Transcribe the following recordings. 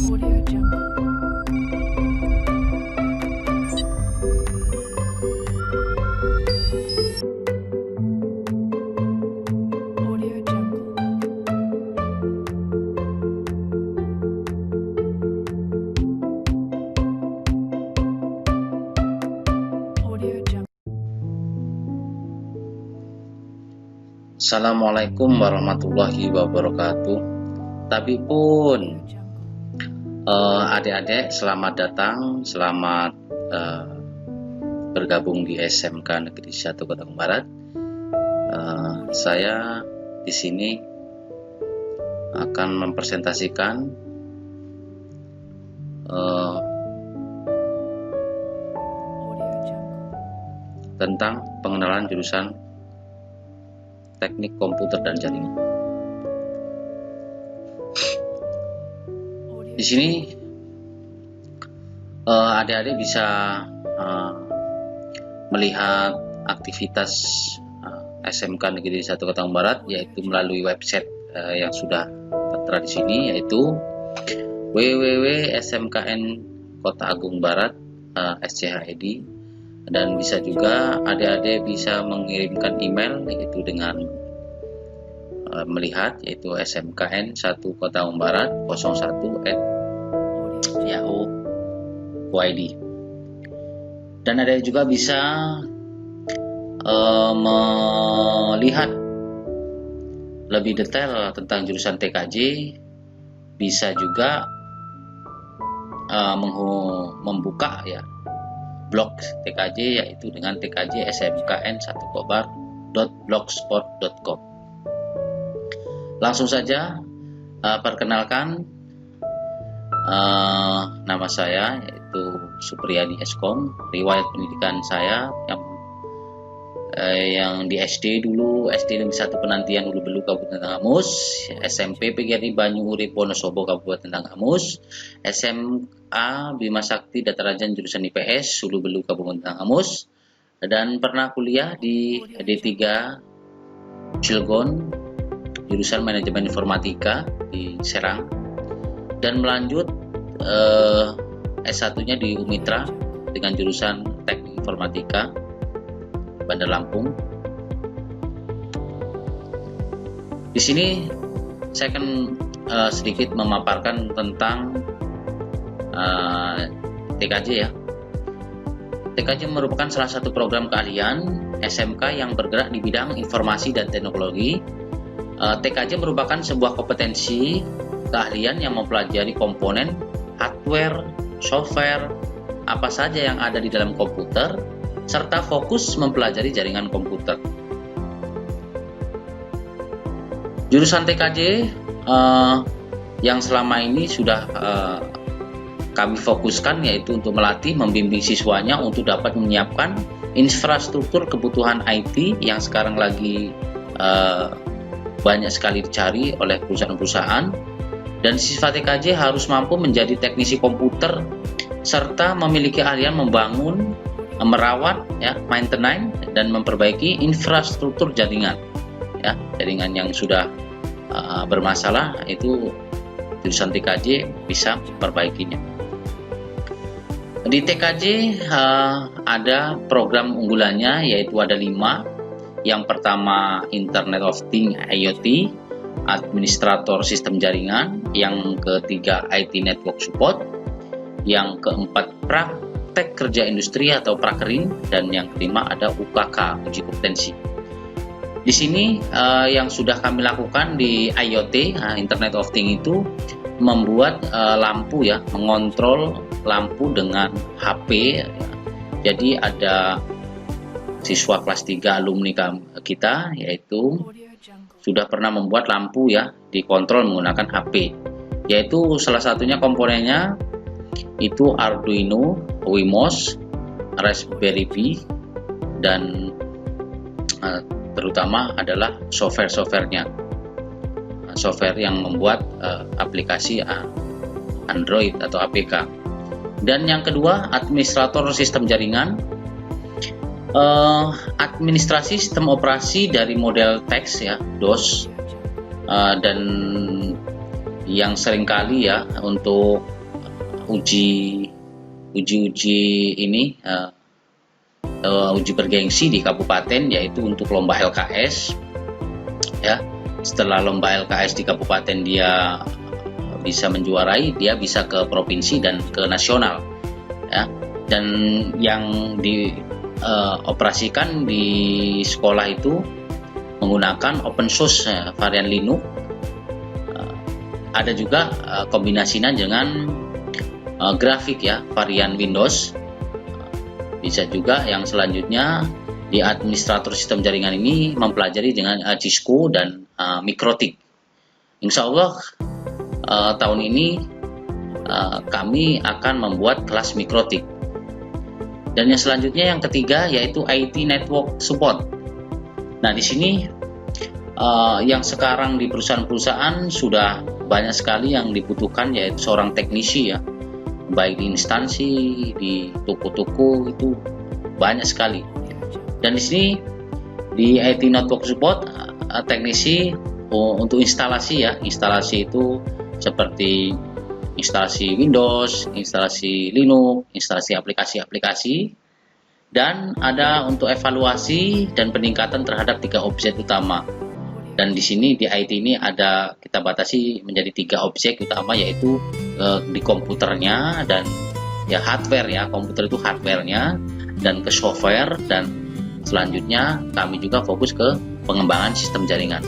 Audio Jungle. Audio Jungle. Audio Jungle. Assalamualaikum warahmatullahi wabarakatuh. Tapi pun adik-adik, selamat datang, selamat bergabung di SMK Negeri 1 Kota Barat. Saya di sini akan mempresentasikan Audio Jungle. tentang pengenalan jurusan Teknik Komputer dan Jaringan. Audio Di sini adik-adik bisa melihat aktivitas SMK Negeri 1 Kota Barat, yaitu melalui website yang sudah tertera di sini, yaitu www.smkn Kota Agung Barat SCH.id, dan bisa juga adik-adik bisa mengirimkan email yaitu dengan melihat, yaitu smkn 1 Kota Agung Barat 01@yahoo.id. Dan ada juga bisa melihat lebih detail tentang jurusan TKJ, bisa juga membuka ya blog TKJ, yaitu dengan tkj smkn1kobar.blogspot.com. Langsung saja perkenalkan, nama saya yaitu Supriyadi Eskom. Riwayat pendidikan saya yang di SD dulu, SD Negeri 1 Penantian Ulu Belu Kabupaten Tanggamus, SMP PGRI Banyu Urip Wonosobo Kabupaten Tanggamus, SMA Bima Sakti Datarajan jurusan IPS Ulu Belu Kabupaten Tanggamus, dan pernah kuliah di D3 Cilegon jurusan Manajemen Informatika di Serang, dan melanjut S1-nya di Umitra dengan jurusan Teknik Informatika Bandar Lampung. Di sini saya akan sedikit memaparkan tentang TKJ ya. TKJ merupakan salah satu program keahlian SMK yang bergerak di bidang informasi dan teknologi. TKJ merupakan sebuah kompetensi keahlian yang mempelajari komponen, hardware, software, apa saja yang ada di dalam komputer, serta fokus mempelajari jaringan komputer. Jurusan TKJ yang selama ini sudah kami fokuskan, yaitu untuk melatih membimbing siswanya untuk dapat menyiapkan infrastruktur kebutuhan IT yang sekarang lagi banyak sekali dicari oleh perusahaan-perusahaan, dan siswa TKJ harus mampu menjadi teknisi komputer serta memiliki keahlian membangun, merawat, ya, maintenance, dan memperbaiki infrastruktur jaringan, ya, jaringan yang sudah bermasalah, itu jurusan TKJ bisa memperbaikinya. Di TKJ ada program unggulannya, yaitu ada 5. Yang pertama Internet of Things IoT, administrator sistem jaringan. Yang ketiga IT Network Support. Yang keempat praktek kerja industri atau prakerin, dan yang kelima ada UKK, uji kompetensi. Di sini yang sudah kami lakukan di IoT, Internet of Things, itu membuat lampu, ya, mengontrol lampu dengan HP. Jadi ada siswa kelas 3 alumni kita, yaitu Audio Jungle. sudah pernah membuat lampu, ya, dikontrol menggunakan HP, yaitu salah satunya komponennya itu Arduino, Wemos, Raspberry Pi, dan terutama adalah software-softwarenya, software yang membuat aplikasi Android atau APK. Dan yang kedua administrator sistem jaringan, administrasi sistem operasi dari model teks, ya, DOS, dan yang seringkali, ya, untuk uji ini uji bergengsi di kabupaten, yaitu untuk lomba LKS ya. Setelah lomba LKS di kabupaten dia bisa menjuarai, dia bisa ke provinsi dan ke nasional ya. Dan yang dioperasikan di sekolah itu menggunakan open source varian Linux. Ada juga kombinasinya dengan grafik ya, varian Windows. Bisa juga yang selanjutnya di administrator sistem jaringan ini mempelajari dengan Cisco dan Mikrotik. Insya Allah tahun ini kami akan membuat kelas Mikrotik. Dan yang selanjutnya yang ketiga yaitu IT Network Support. Nah di sini yang sekarang di perusahaan-perusahaan sudah banyak sekali yang dibutuhkan, yaitu seorang teknisi ya, baik di instansi, di toko-toko, itu banyak sekali. Dan di sini di IT Network Support teknisi untuk instalasi ya, instalasi itu seperti instalasi Windows, instalasi Linux, instalasi aplikasi-aplikasi, dan ada untuk evaluasi dan peningkatan terhadap 3 objek utama. Dan di sini di IT ini ada, kita batasi menjadi 3 objek utama, yaitu di komputernya dan ya hardware ya, komputer itu hardwarenya, dan ke software, dan selanjutnya kami juga fokus ke pengembangan sistem jaringan.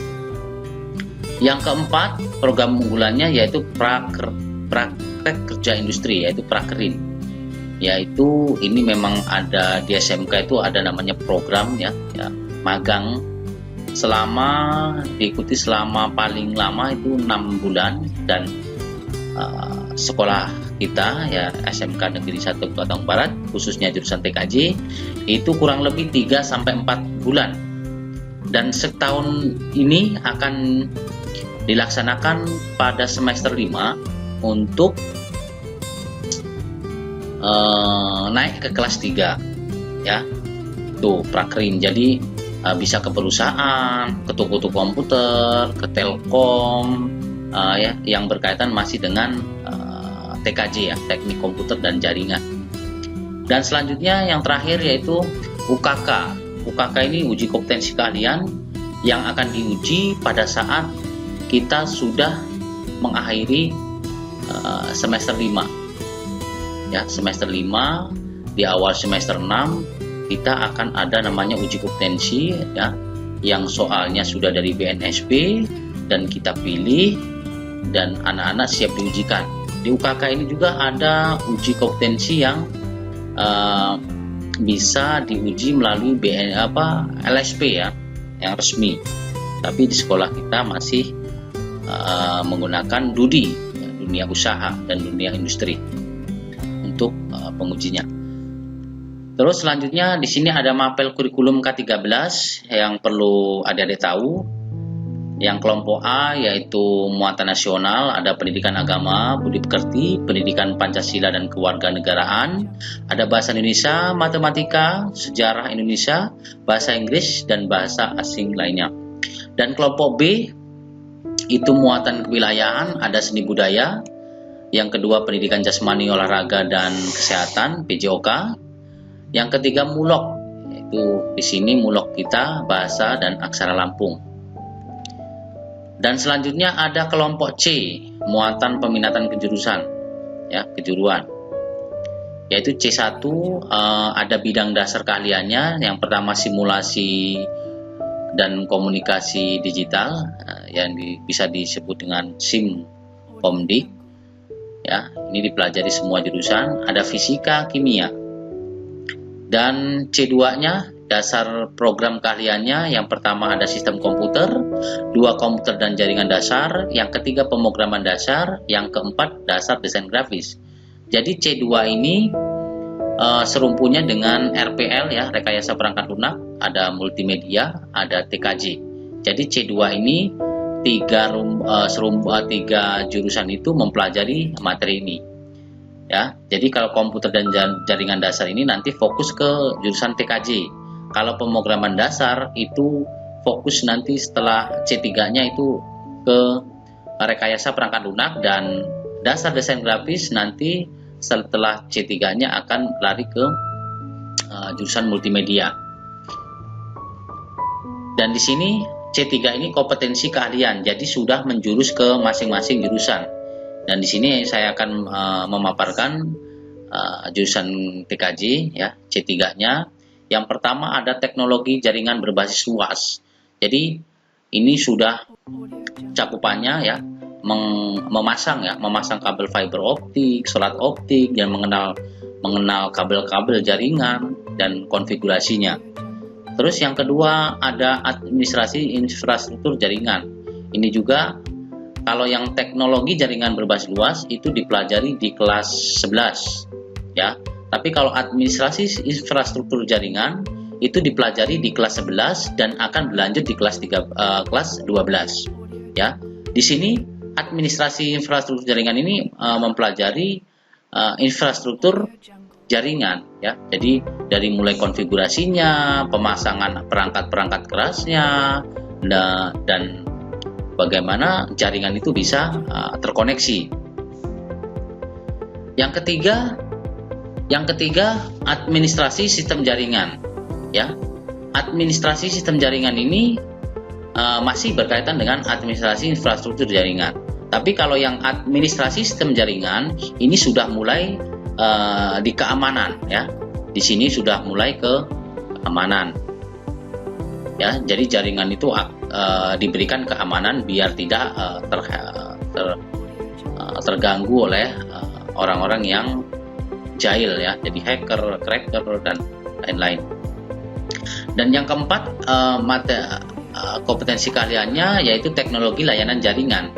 Yang keempat, program unggulannya yaitu praktek kerja industri, yaitu prakerin. Yaitu ini memang ada di SMK itu ada namanya program ya magang, diikuti selama paling lama itu 6 bulan, dan sekolah kita ya SMK Negeri 1 Batang Barat khususnya jurusan TKJ itu kurang lebih 3-4 bulan, dan setahun ini akan dilaksanakan pada semester 5 untuk naik ke kelas 3 ya, tuh prakerin. Jadi bisa ke perusahaan, ke toko-toko komputer, ke telkom ya, yang berkaitan masih dengan TKJ ya, teknik komputer dan jaringan. Dan selanjutnya yang terakhir yaitu UKK. UKK ini uji kompetensi keahlian yang akan diuji pada saat kita sudah mengakhiri semester 5 ya, semester 5 di awal semester 6 kita akan ada namanya uji kompetensi ya, yang soalnya sudah dari BNSP dan kita pilih dan anak-anak siap diujikan. Di UKK ini juga ada uji kompetensi yang bisa diuji melalui LSP ya, yang resmi. Tapi di sekolah kita masih menggunakan DUDI, ya, dunia usaha dan dunia industri untuk pengujinya. Terus selanjutnya di sini ada mapel kurikulum K13 yang perlu adik-adik tahu. Yang kelompok A yaitu muatan nasional, ada pendidikan agama, budi pekerti, pendidikan Pancasila dan kewarganegaraan, ada bahasa Indonesia, matematika, sejarah Indonesia, bahasa Inggris dan bahasa asing lainnya. Dan kelompok B itu muatan kewilayahan, ada seni budaya. Yang kedua pendidikan jasmani, olahraga dan kesehatan, PJOK. Yang ketiga mulok, yaitu di sini mulok kita bahasa dan aksara Lampung. Dan selanjutnya ada kelompok C, muatan peminatan kejurusan, ya, kejuruan. Yaitu C1 ada bidang dasar keahliannya. Yang pertama simulasi dan komunikasi digital, yang bisa disebut dengan SIM Komdik. Ya, ini dipelajari semua jurusan. Ada fisika, kimia. Dan C2-nya dasar program keahliannya, yang pertama ada sistem komputer, 2 komputer dan jaringan dasar, yang ketiga pemrograman dasar, yang keempat dasar desain grafis. Jadi C2 ini serumpunya dengan RPL ya, rekayasa perangkat lunak, ada multimedia, ada TKJ. Jadi C2 ini 3 jurusan itu mempelajari materi ini. Ya, jadi kalau komputer dan jaringan dasar ini nanti fokus ke jurusan TKJ. Kalau pemrograman dasar itu fokus nanti setelah C3-nya itu ke rekayasa perangkat lunak, dan dasar desain grafis nanti setelah C3-nya akan lari ke jurusan multimedia. Dan di sini C3 ini kompetensi keahlian, jadi sudah menjurus ke masing-masing jurusan. Dan di sini saya akan memaparkan jurusan TKJ ya, C3-nya. Yang pertama ada teknologi jaringan berbasis luas. Jadi ini sudah cakupannya ya, memasang kabel fiber optik, selat optik, dan mengenal kabel-kabel jaringan dan konfigurasinya. Terus yang kedua ada administrasi infrastruktur jaringan. Ini juga kalau yang teknologi jaringan berbasis luas itu dipelajari di kelas 11 ya. Tapi kalau administrasi infrastruktur jaringan itu dipelajari di kelas 11 dan akan berlanjut di kelas 12 ya. Di sini administrasi infrastruktur jaringan ini mempelajari infrastruktur jaringan ya. Jadi dari mulai konfigurasinya, pemasangan perangkat-perangkat kerasnya, dan bagaimana jaringan itu bisa terkoneksi. Yang ketiga administrasi sistem jaringan ya. Administrasi sistem jaringan ini masih berkaitan dengan administrasi infrastruktur jaringan. Tapi kalau yang administrasi sistem jaringan ini sudah mulai di keamanan ya. Di sini sudah mulai ke keamanan ya. Jadi jaringan itu diberikan keamanan biar tidak terganggu oleh orang-orang yang jahil ya, jadi hacker, cracker, dan lain-lain. Dan yang keempat kompetensi keahliannya yaitu teknologi layanan jaringan.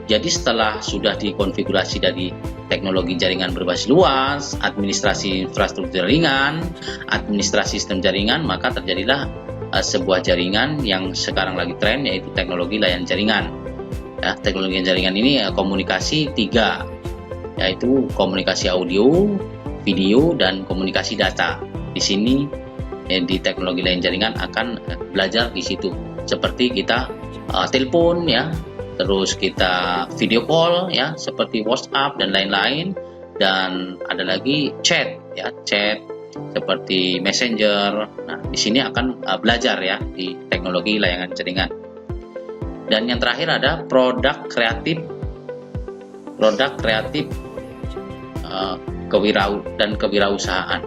Jadi setelah sudah dikonfigurasi dari teknologi jaringan berbasis luas, administrasi infrastruktur jaringan, administrasi sistem jaringan, maka terjadilah sebuah jaringan yang sekarang lagi tren yaitu teknologi layanan jaringan. Ya, teknologi jaringan ini komunikasi 3, yaitu komunikasi audio, video, dan komunikasi data. Di sini di teknologi layanan jaringan akan belajar di situ. Seperti kita telepon ya, terus kita video call ya, seperti WhatsApp dan lain-lain, dan ada lagi chat ya, chat seperti Messenger. Nah, di sini akan belajar ya di teknologi layanan jaringan. Dan yang terakhir ada produk kreatif dan kewirausahaan,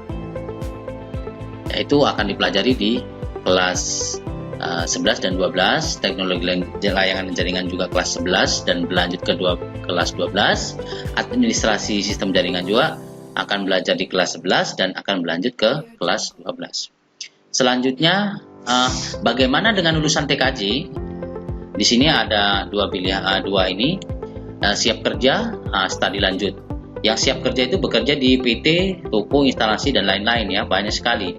yaitu akan dipelajari di kelas 11 dan 12. Teknologi layanan jaringan juga kelas 11 dan berlanjut ke kelas 12. Administrasi sistem jaringan juga akan belajar di kelas 11 dan akan berlanjut ke kelas 12. Selanjutnya bagaimana dengan lulusan TKJ? Di sini ada dua pilihan, ini siap kerja, studi lanjut. Yang siap kerja itu bekerja di PT, toko, instalasi, dan lain-lain ya, banyak sekali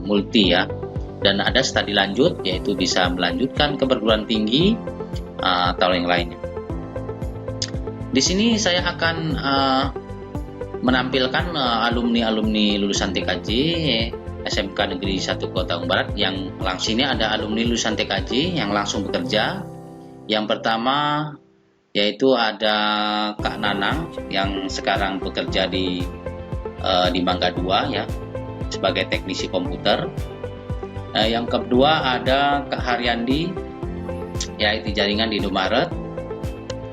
multi ya. Dan ada studi lanjut, yaitu bisa melanjutkan ke perguruan tinggi atau yang lainnya. Di sini saya akan menampilkan alumni lulusan TKJ SMK Negeri 1 Kota Barat yang langsung ini ada alumni lulusan TKJ yang langsung bekerja. Yang pertama yaitu ada Kak Nanang yang sekarang bekerja di Mangga 2 ya sebagai teknisi komputer. Yang kedua ada Kak Haryandi yaitu jaringan di Indomaret,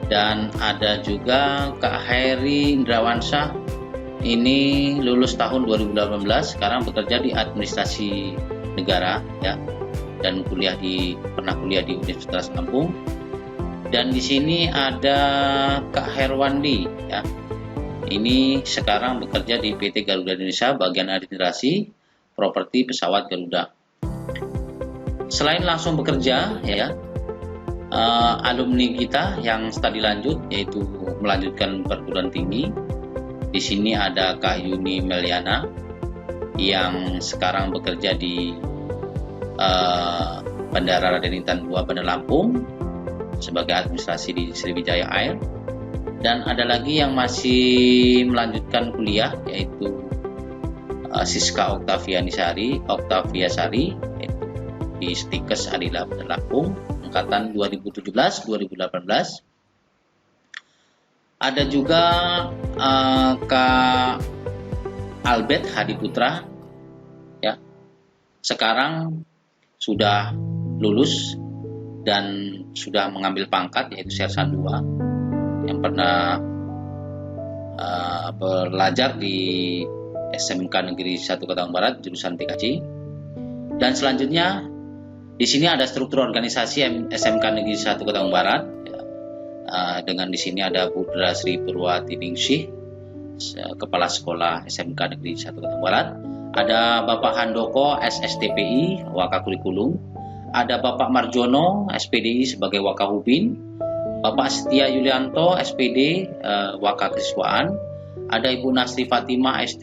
dan ada juga Kak Heri Indrawansyah, ini lulus tahun 2018, sekarang bekerja di administrasi negara ya, dan pernah kuliah di Universitas Lampung. Dan di sini ada Kak Herwandi ya, ini sekarang bekerja di PT Garuda Indonesia bagian administrasi properti pesawat Garuda. Selain langsung bekerja ya, alumni kita yang studi lanjut yaitu melanjutkan perguruan tinggi. Di sini ada Kak Yuni Meliana yang sekarang bekerja di Bandara Raden Intan II Bandar Lampung sebagai administrasi di Sriwijaya Air. Dan ada lagi yang masih melanjutkan kuliah yaitu Siska Oktavia Sari yaitu di Stikes Adila Bandar Lampung angkatan 2017-2018. Ada juga Kak Albert Hadi Putra, ya, sekarang sudah lulus dan sudah mengambil pangkat yaitu Sersan 2 yang pernah belajar di SMK Negeri 1 Kota Barat jurusan TKJ. Dan selanjutnya di sini ada struktur organisasi SMK Negeri 1 Kota Barat. Dengan di sini ada Bu Sri Purwati Ningsih, Kepala Sekolah SMK Negeri 1 Kota Barat. Ada Bapak Handoko SSTPI Waka Kurikulum. Ada Bapak Marjono SPDI sebagai Waka Hubin. Bapak Setia Yulianto SPD Waka Kesiswaan. Ada Ibu Nasri Fatimah ST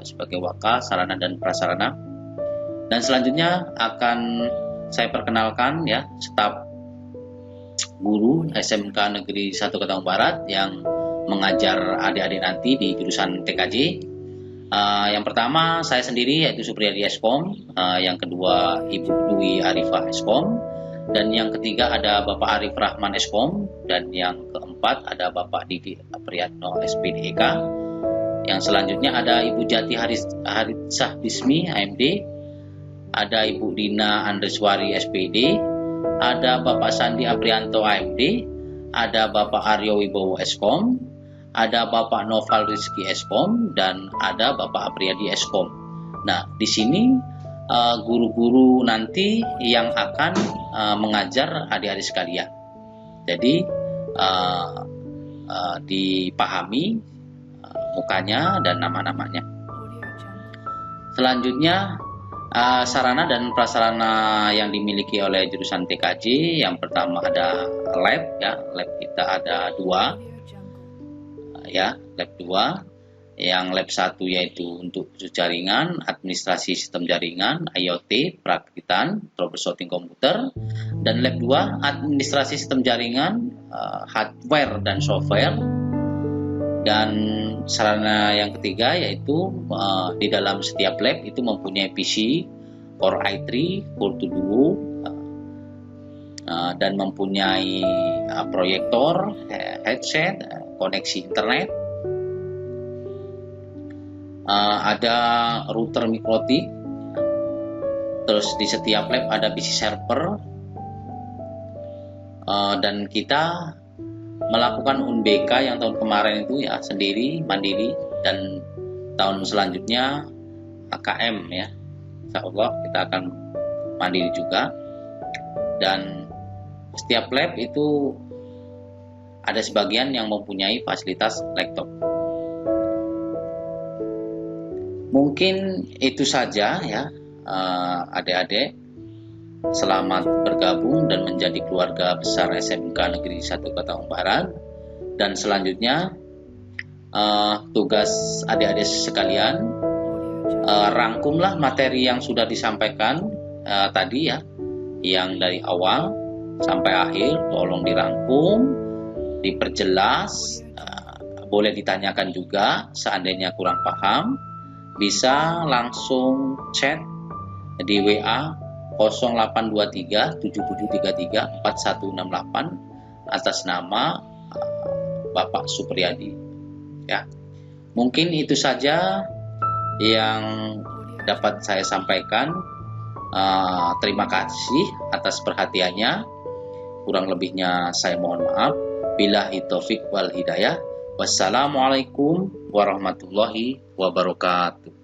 sebagai Waka Sarana dan Prasarana. Dan selanjutnya akan saya perkenalkan ya staf guru SMK Negeri 1 Kota Barat yang mengajar adik-adik nanti di jurusan TKJ. Yang pertama saya sendiri yaitu Supriyadi Eskom, yang kedua Ibu Dwi Arifah Eskom, dan yang ketiga ada Bapak Arif Rahman Eskom, dan yang keempat ada Bapak Didi Priyatno SPDEK. Yang selanjutnya ada Ibu Jati Haritsah Bismi AMD, ada Ibu Dina Andreswari SPD, ada Bapak Sandi Aprianto AMD, ada Bapak Aryo Wibowo Eskom, ada Bapak Noval Rizky Eskom, dan ada Bapak Apriyadi Eskom. Nah, di sini guru-guru nanti yang akan mengajar adik-adik sekalian. Jadi dipahami mukanya dan nama-namanya. Selanjutnya sarana dan prasarana yang dimiliki oleh jurusan TKJ. Yang pertama ada lab, ya, lab kita ada 2. Ya, lab 2. Yang lab 1 yaitu untuk khusus jaringan, administrasi sistem jaringan, IoT, perakitan, troubleshooting komputer. Dan lab 2 administrasi sistem jaringan, hardware dan software. Dan sarana yang ketiga yaitu di dalam setiap lab itu mempunyai PC, Core i3, Core 2 Duo, dan mempunyai proyektor, headset, koneksi internet, ada router mikrotik, terus di setiap lab ada PC server, dan kita melakukan UNBK yang tahun kemarin itu ya sendiri, mandiri, dan tahun selanjutnya AKM ya, insya Allah kita akan mandiri juga. Dan setiap lab itu ada sebagian yang mempunyai fasilitas laptop. Mungkin itu saja ya adik-adik. Selamat bergabung dan menjadi keluarga besar SMK Negeri 1 Kota Barat. Dan selanjutnya tugas adik-adik sekalian, rangkumlah materi yang sudah disampaikan tadi ya, yang dari awal sampai akhir. Tolong dirangkum, diperjelas, boleh ditanyakan juga seandainya kurang paham. Bisa langsung chat di WA 0823 7733 4168 atas nama Bapak Supriyadi. Ya, mungkin itu saja yang dapat saya sampaikan. Terima kasih atas perhatiannya. Kurang lebihnya saya mohon maaf. Billahi taufik wal hidayah. Wassalamualaikum warahmatullahi wabarakatuh.